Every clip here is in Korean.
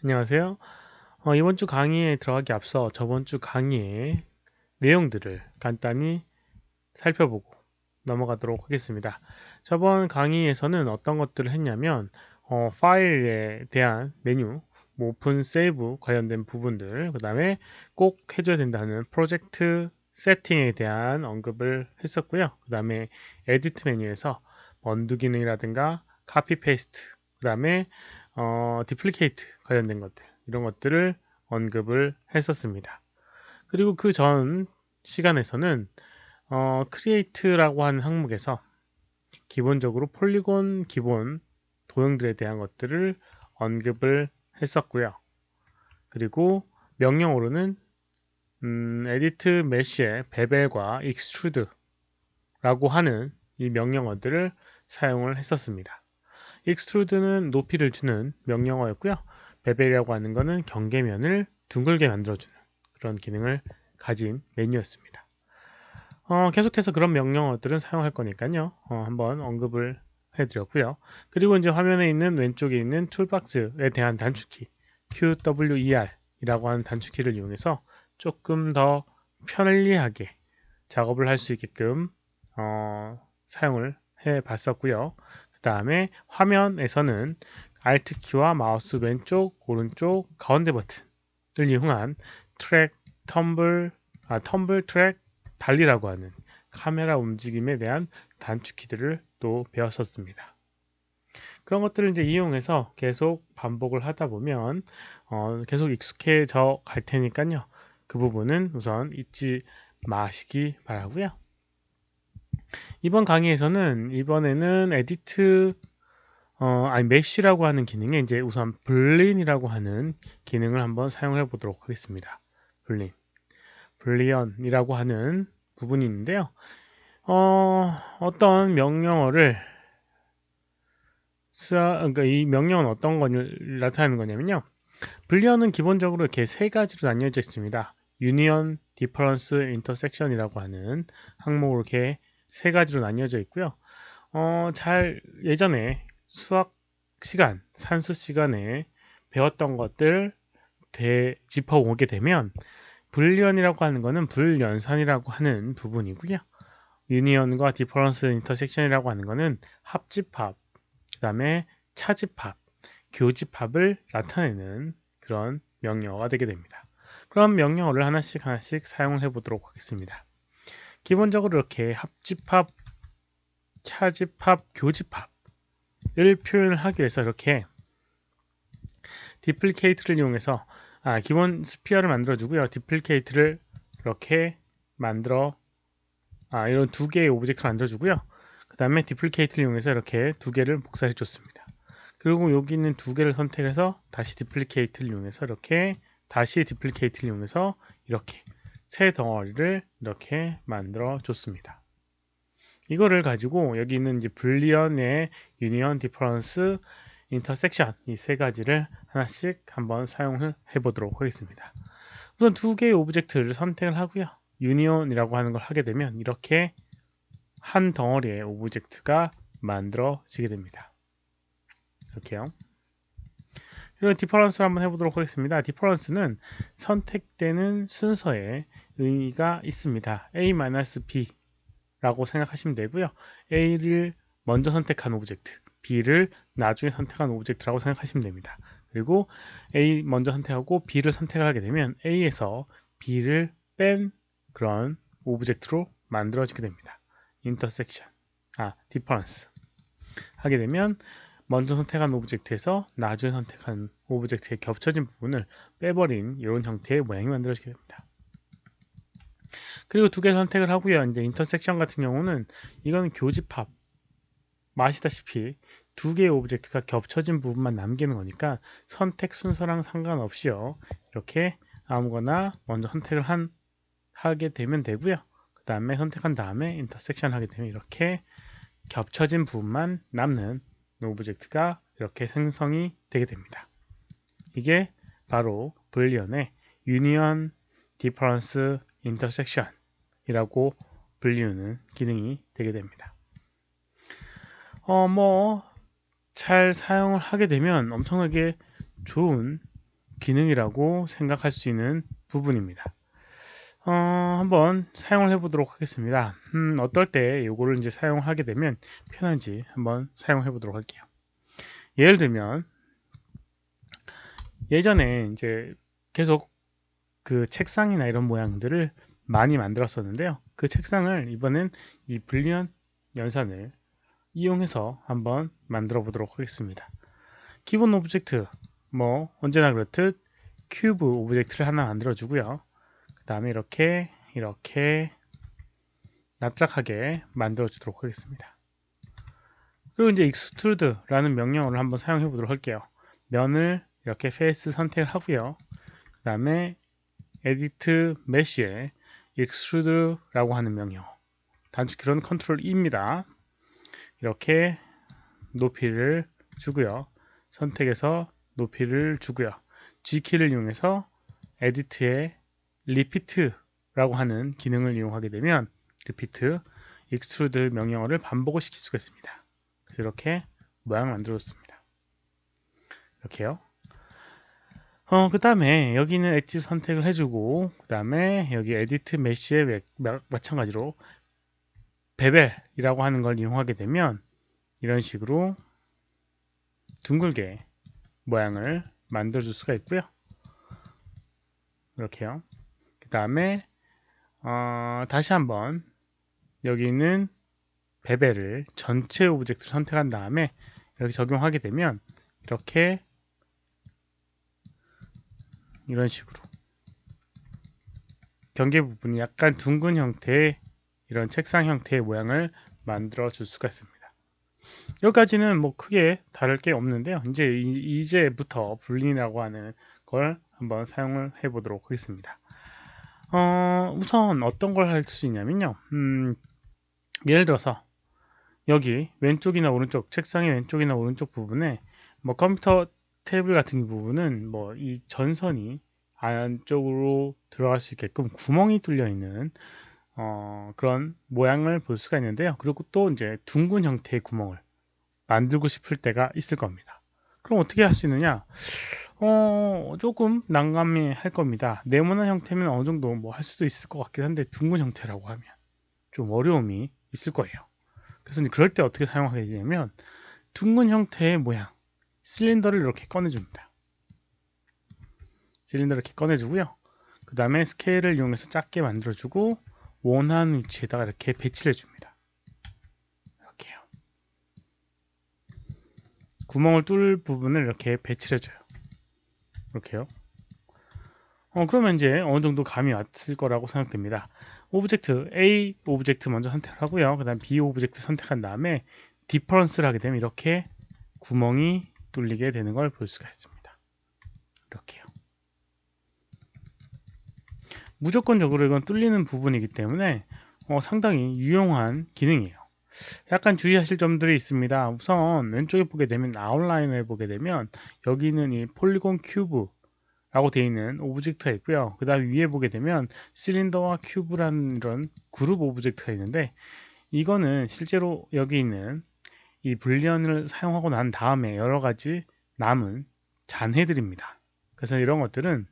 안녕하세요. 이번 주 강의에 들어가기 앞서 저번 주 강의의 내용들을 간단히 살펴보고 넘어가도록 하겠습니다. 저번 강의에서는 어떤 것들을 했냐면 파일에 대한 메뉴, 뭐 오픈, 세이브 관련된 부분들, 그 다음에 꼭 해줘야 된다는 프로젝트 세팅에 대한 언급을 했었고요. 그 다음에 에디트 메뉴에서 언두 기능이라든가 카피 페이스트, 그 다음에 디플리케이트 관련된 것들, 이런 것들을 언급을 했었습니다. 그리고 그 전 시간에서는 크리에이트라고 하는 항목에서 기본적으로 폴리곤 기본 도형들에 대한 것들을 언급을 했었고요. 그리고 명령어로는 에디트 메쉬의 베벨과 익스트루드라고 하는 이 명령어들을 사용을 했었습니다. 익스트루드는 높이를 주는 명령어였고요. 베벨이라고 하는 것은 경계면을 둥글게 만들어주는 그런 기능을 가진 메뉴였습니다. 계속해서 그런 명령어들은 사용할 거니까요. 한번 언급을 해드렸고요. 그리고 이제 화면에 있는 왼쪽에 있는 툴박스에 대한 단축키 QWER 이라고 하는 단축키를 이용해서 조금 더 편리하게 작업을 할 수 있게끔 사용을 해 봤었고요. 그 다음에 화면에서는 Alt 키와 마우스 왼쪽, 오른쪽, 가운데 버튼을 이용한 트랙, 텀블, 트랙, 달리라고 하는 카메라 움직임에 대한 단축키들을 또 배웠었습니다. 그런 것들을 이제 이용해서 계속 반복을 하다 보면 계속 익숙해져 갈 테니까요. 그 부분은 우선 잊지 마시기 바라고요. 이번에는 에디트 메쉬라고 하는 기능에 이제 우선 블린이라고 하는 기능을 한번 사용해 보도록 하겠습니다. 블리언이라고 하는 부분이 있는데요. 어떤 명령어를 그러니까 이 명령어는 어떤 걸 나타내는 거냐면요. 블리언은 기본적으로 이렇게 세 가지로 나뉘어져 있습니다. 유니언, 디퍼런스, 인터섹션이라고 하는 항목으로 이렇게 세 가지로 나뉘어져 있고요. 예전에 수학 시간, 산수 시간에 배웠던 것들 짚어보게 되면 불리언이라고 하는 것은 불연산이라고 하는 부분이고요. 유니언과 디퍼런스 인터섹션이라고 하는 것은 합집합, 그 다음에 차집합, 교집합을 나타내는 그런 명령어가 되게 됩니다. 그럼 명령어를 하나씩 사용을 해보도록 하겠습니다. 기본적으로 이렇게 합집합, 차집합, 교집합을 표현을 하기 위해서 이렇게 디플리케이트를 이용해서 기본 스피어를 만들어주고요. 디플리케이트를 이렇게 만들어 이런 두 개의 오브젝트를 만들어주고요. 그 다음에 디플리케이트를 이용해서 이렇게 두 개를 복사해 줬습니다. 그리고 여기 있는 두 개를 선택해서 다시 디플리케이트를 이용해서 이렇게 다시 디플리케이트를 이용해서 이렇게 세 덩어리를 이렇게 만들어 줬습니다. 이거를 가지고 여기 있는 이제 불리언의 유니언, 디퍼런스, 인터섹션 이 세 가지를 하나씩 한번 사용을 해보도록 하겠습니다. 우선 두 개의 오브젝트를 선택을 하고요. 유니온이라고 하는 걸 하게 되면 이렇게 한 덩어리의 오브젝트가 만들어지게 됩니다. 이렇게요. 그리고 디퍼런스를 한번 해보도록 하겠습니다. 디퍼런스는 선택되는 순서에 의미가 있습니다. A-B 라고 생각하시면 되고요. A를 먼저 선택한 오브젝트, B를 나중에 선택한 오브젝트라고 생각하시면 됩니다. 그리고 A 먼저 선택하고 B를 선택을 하게 되면 A에서 B를 뺀 그런 오브젝트로 만들어지게 됩니다. 디퍼런스 하게 되면 먼저 선택한 오브젝트에서 나중에 선택한 오브젝트의 겹쳐진 부분을 빼버린 이런 형태의 모양이 만들어지게 됩니다. 그리고 두 개 선택을 하고요. 이제 인터섹션 같은 경우는 이건 교집합 아시다시피 두 개의 오브젝트가 겹쳐진 부분만 남기는 거니까 선택 순서랑 상관없이요. 이렇게 아무거나 먼저 선택을 하게 되면 되고요. 그 다음에 선택한 다음에 인터섹션 하게 되면 이렇게 겹쳐진 부분만 남는 오브젝트가 이렇게 생성이 되게 됩니다. 이게 바로 불리언의 유니언, 디퍼런스, 인터섹션 이라고 불리우는 기능이 되게 됩니다. 잘 사용을 하게 되면 엄청나게 좋은 기능이라고 생각할 수 있는 부분입니다. 한번 사용을 해보도록 하겠습니다. 어떨 때 이거를 이제 사용하게 되면 편한지 한번 사용해 보도록 할게요. 예를 들면 예전에 이제 계속 그 책상이나 이런 모양들을 많이 만들었었는데요. 그 책상을 이번엔 이 불리언 연산을 이용해서 한번 만들어 보도록 하겠습니다. 기본 오브젝트 뭐 언제나 그렇듯 큐브 오브젝트를 하나 만들어 주고요. 그 다음에 이렇게 납작하게 만들어 주도록 하겠습니다. 그리고 이제 extrude라는 명령어를 한번 사용해 보도록 할게요. 면을 이렇게 페이스 선택을 하고요. 그 다음에 edit mesh에 extrude라고 하는 명령어, 단축키로는 컨트롤 E입니다. 이렇게 높이를 주고요. 선택해서 높이를 주고요. G키를 이용해서 edit에 repeat라고 하는 기능을 이용하게 되면 repeat, extrude 명령어를 반복을 시킬 수가 있습니다. 그래서 이렇게 모양을 만들어줬습니다. 이렇게요. 그 다음에 여기는 엣지 선택을 해주고, 그 다음에 여기 에디트 메쉬에 마찬가지로 베벨이라고 하는 걸 이용하게 되면 이런 식으로 둥글게 모양을 만들어 줄 수가 있고요. 이렇게요. 그 다음에 다시 한번 여기 있는 베벨을 전체 오브젝트를 선택한 다음에 이렇게 적용하게 되면 이렇게 이런 식으로 경계 부분이 약간 둥근 형태의 이런 책상 형태의 모양을 만들어 줄 수가 있습니다. 여기까지는 뭐 크게 다를 게 없는데요. 이제부터 불린이라고 하는 걸 한번 사용을 해 보도록 하겠습니다. 우선 어떤 걸 할 수 있냐면요. 예를 들어서 여기 왼쪽이나 오른쪽, 책상의 왼쪽이나 오른쪽 부분에 뭐 컴퓨터 테이블 같은 부분은 뭐 이 전선이 안쪽으로 들어갈 수 있게끔 구멍이 뚫려 있는 그런 모양을 볼 수가 있는데요. 그리고 또 이제 둥근 형태의 구멍을 만들고 싶을 때가 있을 겁니다. 그럼 어떻게 할 수 있느냐? 조금 난감해 할 겁니다. 네모난 형태면 어느 정도 뭐 할 수도 있을 것 같긴 한데 둥근 형태라고 하면 좀 어려움이 있을 거예요. 그래서 이제 그럴 때 어떻게 사용하게 되냐면 둥근 형태의 모양, 실린더를 이렇게 꺼내줍니다. 실린더를 이렇게 꺼내주고요. 그 다음에 스케일을 이용해서 작게 만들어주고 원하는 위치에다가 이렇게 배치를 해줍니다. 이렇게요. 구멍을 뚫을 부분을 이렇게 배치를 해줘요. 이렇게요. 그러면 이제 어느 정도 감이 왔을 거라고 생각됩니다. 오브젝트 A 오브젝트 먼저 선택을 하고요. 그 다음 B 오브젝트 선택한 다음에 디퍼런스를 하게 되면 이렇게 구멍이 뚫리게 되는 걸 볼 수가 있습니다. 이렇게요. 무조건적으로 이건 뚫리는 부분이기 때문에 상당히 유용한 기능이에요. 약간 주의하실 점들이 있습니다. 우선 왼쪽에 보게 되면 아웃라인을 보게 되면 여기는 이 폴리곤 큐브 라고 되어 있는 오브젝트가 있고요. 그 다음 위에 보게 되면 실린더와 큐브라는 이런 그룹 오브젝트가 있는데 이거는 실제로 여기 있는 이 불리언을 사용하고 난 다음에 여러 가지 남은 잔해들입니다. 그래서 이런 것들은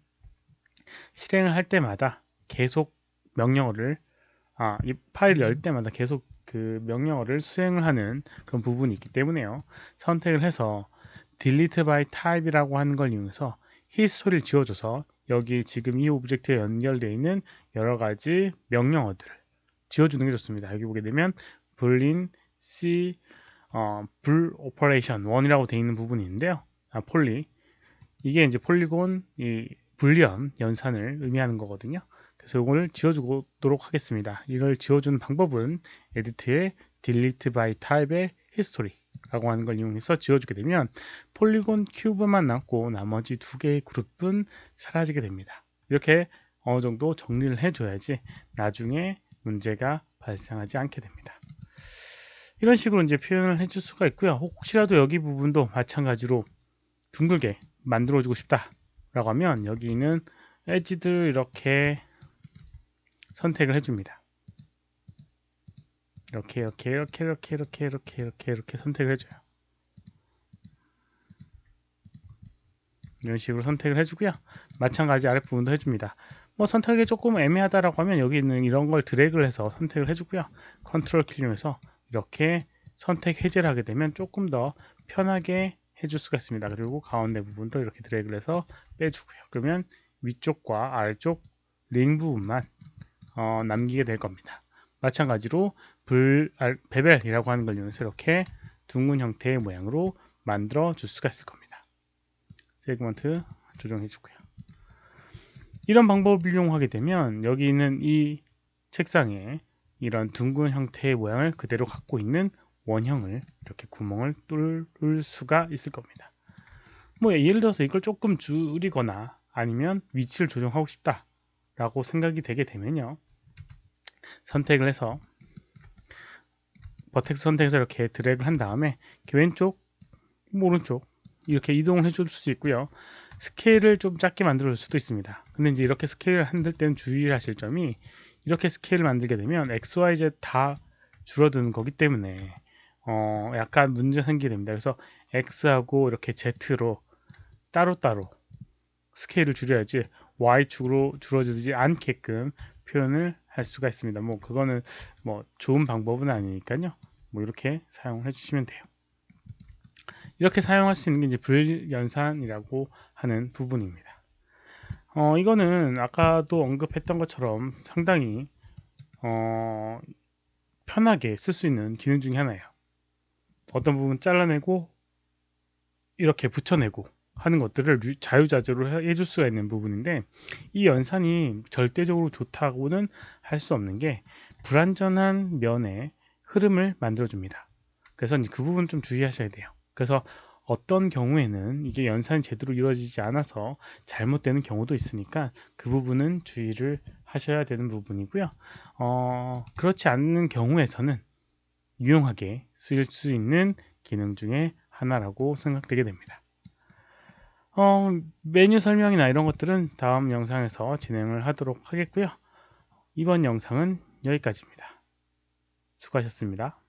실행을 할 때마다 계속 명령어를 이 파일을 열 때마다 계속 그 명령어를 수행을 하는 그런 부분이 있기 때문에요. 선택을 해서 delete by type이라고 하는 걸 이용해서 히스토리를 지워줘서 여기 지금 이 오브젝트에 연결되어 있는 여러 가지 명령어들을 지워주는 게 좋습니다. 여기 보게 되면 boolean c 불 오퍼레이션 1이라고 되어 있는 부분이 있는데요. 폴리 이게 이제 폴리곤 이 불리언 연산을 의미하는 거거든요. 그래서 이걸 지워주도록 하겠습니다. 이걸 지워주는 방법은 에디트의 delete by type의 history 라고 하는 걸 이용해서 지워주게 되면 폴리곤 큐브만 남고 나머지 두 개의 그룹은 사라지게 됩니다. 이렇게 어느 정도 정리를 해줘야지 나중에 문제가 발생하지 않게 됩니다. 이런 식으로 이제 표현을 해줄 수가 있고요. 혹시라도 여기 부분도 마찬가지로 둥글게 만들어주고 싶다 라고 하면 여기 있는 엣지들 이렇게 선택을 해줍니다. 이렇게 선택을 해줘요. 이런 식으로 선택을 해주고요. 마찬가지 아랫부분도 해줍니다. 뭐 선택이 조금 애매하다라고 하면 여기 있는 이런 걸 드래그를 해서 선택을 해주고요. 컨트롤 키 이용해서 이렇게 선택 해제를 하게 되면 조금 더 편하게 해줄 수가 있습니다. 그리고 가운데 부분도 이렇게 드래그를 해서 빼주고요. 그러면 위쪽과 아래쪽 링 부분만 남기게 될 겁니다. 마찬가지로 베벨이라고 하는 걸 이용해서 이렇게 둥근 형태의 모양으로 만들어 줄 수가 있을 겁니다. 세그먼트 조정해 주고요. 이런 방법을 이용하게 되면 여기 있는 이 책상에 이런 둥근 형태의 모양을 그대로 갖고 있는 원형을 이렇게 구멍을 뚫을 수가 있을 겁니다. 뭐 예를 들어서 이걸 조금 줄이거나 아니면 위치를 조정하고 싶다 라고 생각이 되게 되면요, 선택을 해서 버텍스 선택해서 이렇게 드래그를 한 다음에 왼쪽, 오른쪽 이렇게 이동을 해줄 수 있고요. 스케일을 좀 작게 만들어 줄 수도 있습니다. 근데 이제 이렇게 스케일을 만들 때는 주의하실 점이, 이렇게 스케일을 만들게 되면 XYZ 다 줄어드는 거기 때문에 약간 문제 생기게 됩니다. 그래서 X하고 이렇게 Z로 따로따로 스케일을 줄여야지 Y축으로 줄어들지 않게끔 표현을 할 수가 있습니다. 뭐 그거는 뭐 좋은 방법은 아니니까요. 뭐 이렇게 사용을 해주시면 돼요. 이렇게 사용할 수 있는 게 이제 불연산이라고 하는 부분입니다. 이거는 아까도 언급했던 것처럼 상당히 편하게 쓸 수 있는 기능 중에 하나예요. 어떤 부분 잘라내고 이렇게 붙여내고 하는 것들을 자유자재로 해줄 수가 있는 부분인데, 이 연산이 절대적으로 좋다고는 할 수 없는 게 불완전한 면의 흐름을 만들어줍니다. 그래서 그 부분 좀 주의하셔야 돼요. 그래서 어떤 경우에는 이게 연산이 제대로 이루어지지 않아서 잘못되는 경우도 있으니까 그 부분은 주의를 하셔야 되는 부분이고요. 그렇지 않는 경우에서는 유용하게 쓸 수 있는 기능 중에 하나라고 생각되게 됩니다. 메뉴 설명이나 이런 것들은 다음 영상에서 진행을 하도록 하겠고요. 이번 영상은 여기까지입니다. 수고하셨습니다.